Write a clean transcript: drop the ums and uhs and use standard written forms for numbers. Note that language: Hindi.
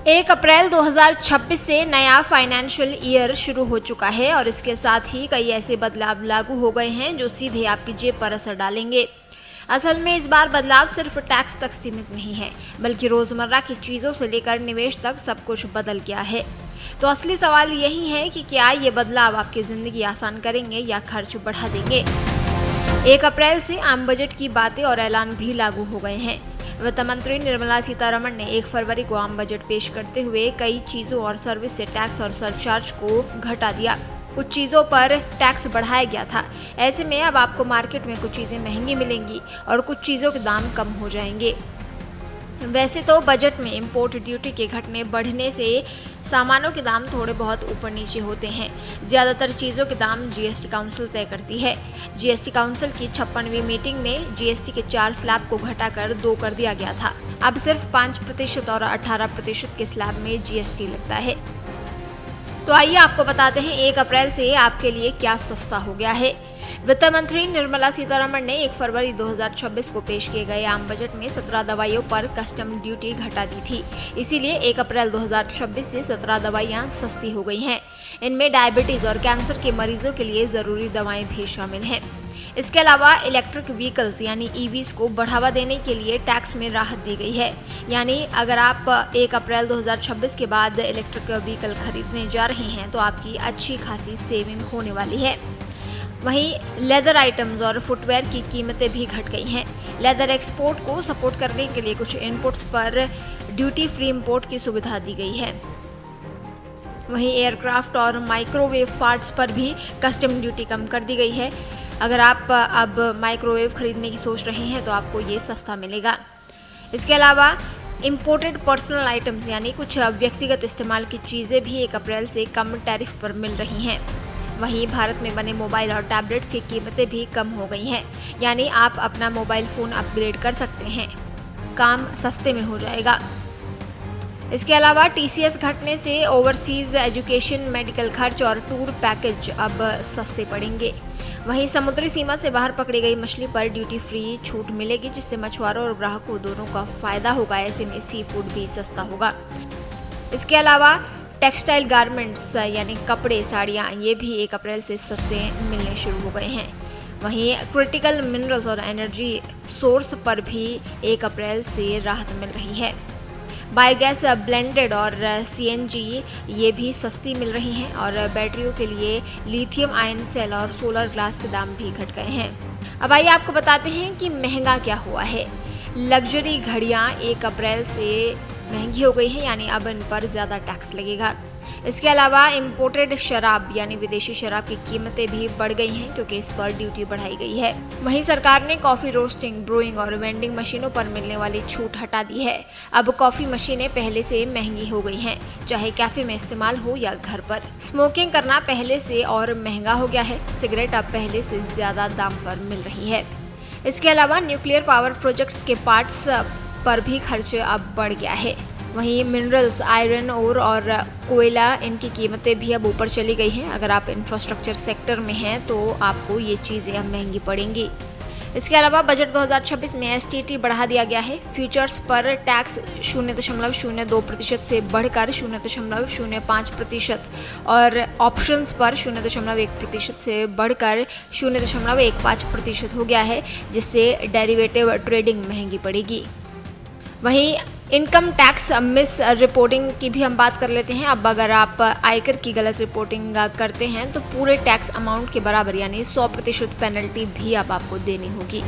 1 अप्रैल 2026 से नया फाइनेंशियल ईयर शुरू हो चुका है और इसके साथ ही कई ऐसे बदलाव लागू हो गए हैं जो सीधे आपकी जेब पर असर डालेंगे। असल में इस बार बदलाव सिर्फ टैक्स तक सीमित नहीं है, बल्कि रोजमर्रा की चीजों से लेकर निवेश तक सब कुछ बदल गया है। तो असली सवाल यही है कि क्या ये बदलाव आपकी जिंदगी आसान करेंगे या खर्च बढ़ा देंगे। 1 अप्रैल से आम बजट की बातें और ऐलान भी लागू हो गए हैं। वित्त मंत्री निर्मला सीतारमण ने 1 फरवरी को आम बजट पेश करते हुए कई चीजों और सर्विस से टैक्स और सरचार्ज को घटा दिया। कुछ चीजों पर टैक्स बढ़ाया गया था। ऐसे में अब आपको मार्केट में कुछ चीजें महंगी मिलेंगी और कुछ चीजों के दाम कम हो जाएंगे। वैसे तो बजट में इंपोर्ट ड्यूटी के घटने बढ़ने से सामानों के दाम थोड़े बहुत ऊपर नीचे होते हैं। ज्यादातर चीजों के दाम जीएसटी काउंसिल तय करती है। जीएसटी काउंसिल की 56वीं मीटिंग में जीएसटी के 4 स्लैब को घटाकर 2 कर दिया गया था। अब सिर्फ 5% और 18% के स्लैब में जीएसटी लगता है। तो आइए आपको बताते हैं 1 अप्रैल से आपके लिए क्या सस्ता हो गया है। वित्त मंत्री निर्मला सीतारमण ने 1 फरवरी 2026 को पेश किए गए आम बजट में 17 दवाइयों पर कस्टम ड्यूटी घटा दी थी। इसीलिए 1 अप्रैल 2026 से 17 दवाइयां सस्ती हो गई हैं। इनमें डायबिटीज और कैंसर के मरीजों के लिए जरूरी दवाएं भी शामिल हैं। इसके अलावा इलेक्ट्रिक व्हीकल्स यानी ईवीज को बढ़ावा देने के लिए टैक्स में राहत दी गई है। यानी अगर आप 1 अप्रैल 2026 के बाद इलेक्ट्रिक व्हीकल खरीदने जा रहे हैं तो आपकी अच्छी खासी सेविंग होने वाली है। वहीं लेदर आइटम्स और फुटवेयर की कीमतें भी घट गई हैं। लेदर एक्सपोर्ट को सपोर्ट करने के लिए कुछ इनपुट्स पर ड्यूटी फ्री इंपोर्ट की सुविधा दी गई है। वहीं एयरक्राफ्ट और माइक्रोवेव पार्ट्स पर भी कस्टम ड्यूटी कम कर दी गई है। अगर आप अब माइक्रोवेव खरीदने की सोच रहे हैं तो आपको ये सस्ता मिलेगा। इसके अलावा इंपोर्टेड पर्सनल आइटम्स यानी कुछ व्यक्तिगत इस्तेमाल की चीज़ें भी 1 अप्रैल से कम टैरिफ पर मिल रही हैं। वहीं भारत में बने मोबाइल और टैबलेट्स की कीमतें भी कम हो गई हैं। यानी आप अपना मोबाइल फ़ोन अपग्रेड कर सकते हैं, काम सस्ते में हो जाएगा। इसके अलावा टीसीएस घटने से ओवरसीज एजुकेशन, मेडिकल खर्च और टूर पैकेज अब सस्ते पड़ेंगे। वहीं समुद्री सीमा से बाहर पकड़ी गई मछली पर ड्यूटी फ्री छूट मिलेगी, जिससे मछुआरों और ग्राहकों दोनों का फायदा होगा। ऐसे में सी फूड भी सस्ता होगा। इसके अलावा टेक्सटाइल गारमेंट्स यानी कपड़े, साड़ियाँ, ये भी 1 अप्रैल से सस्ते मिलने शुरू हो गए हैं। वहीं क्रिटिकल मिनरल्स और एनर्जी सोर्स पर भी 1 अप्रैल से राहत मिल रही है। बायोगैस ब्लेंडेड और सीएनजी ये भी सस्ती मिल रही हैं और बैटरियों के लिए लिथियम आयन सेल और सोलर ग्लास के दाम भी घट गए हैं। अब आइए आपको बताते हैं कि महंगा क्या हुआ है। लग्जरी घड़ियां 1 अप्रैल से महंगी हो गई हैं, यानी अब इन पर ज़्यादा टैक्स लगेगा। इसके अलावा इंपोर्टेड शराब यानी विदेशी शराब की कीमतें भी बढ़ गई हैं क्योंकि इस पर ड्यूटी बढ़ाई गई है। वहीं सरकार ने कॉफ़ी रोस्टिंग, ब्रूइंग और वेंडिंग मशीनों पर मिलने वाली छूट हटा दी है। अब कॉफ़ी मशीनें पहले से महंगी हो गई हैं, चाहे कैफ़े में इस्तेमाल हो या घर पर। स्मोकिंग करना पहले से और महंगा हो गया है। सिगरेट अब पहले से ज़्यादा दाम पर मिल रही है। इसके अलावा न्यूक्लियर पावर प्रोजेक्ट्स के पार्ट्स पर भी खर्च अब बढ़ गया है। वहीं मिनरल्स, आयरन ओर और कोयला, इनकी कीमतें भी अब ऊपर चली गई हैं। अगर आप इंफ्रास्ट्रक्चर सेक्टर में हैं तो आपको ये चीज़ें अब महंगी पड़ेंगी। इसके अलावा बजट 2026 में एसटीटी बढ़ा दिया गया है। फ्यूचर्स पर टैक्स 0.02% से बढ़कर 0.05% और ऑप्शंस पर 0.1% से बढ़कर 0.15% हो गया है, जिससे डेरिवेटिव ट्रेडिंग महंगी पड़ेगी। वहीं इनकम टैक्स मिस रिपोर्टिंग की भी हम बात कर लेते हैं। अब अगर आप आयकर की गलत रिपोर्टिंग करते हैं तो पूरे टैक्स अमाउंट के बराबर यानी 100% पेनल्टी भी अब आपको देनी होगी।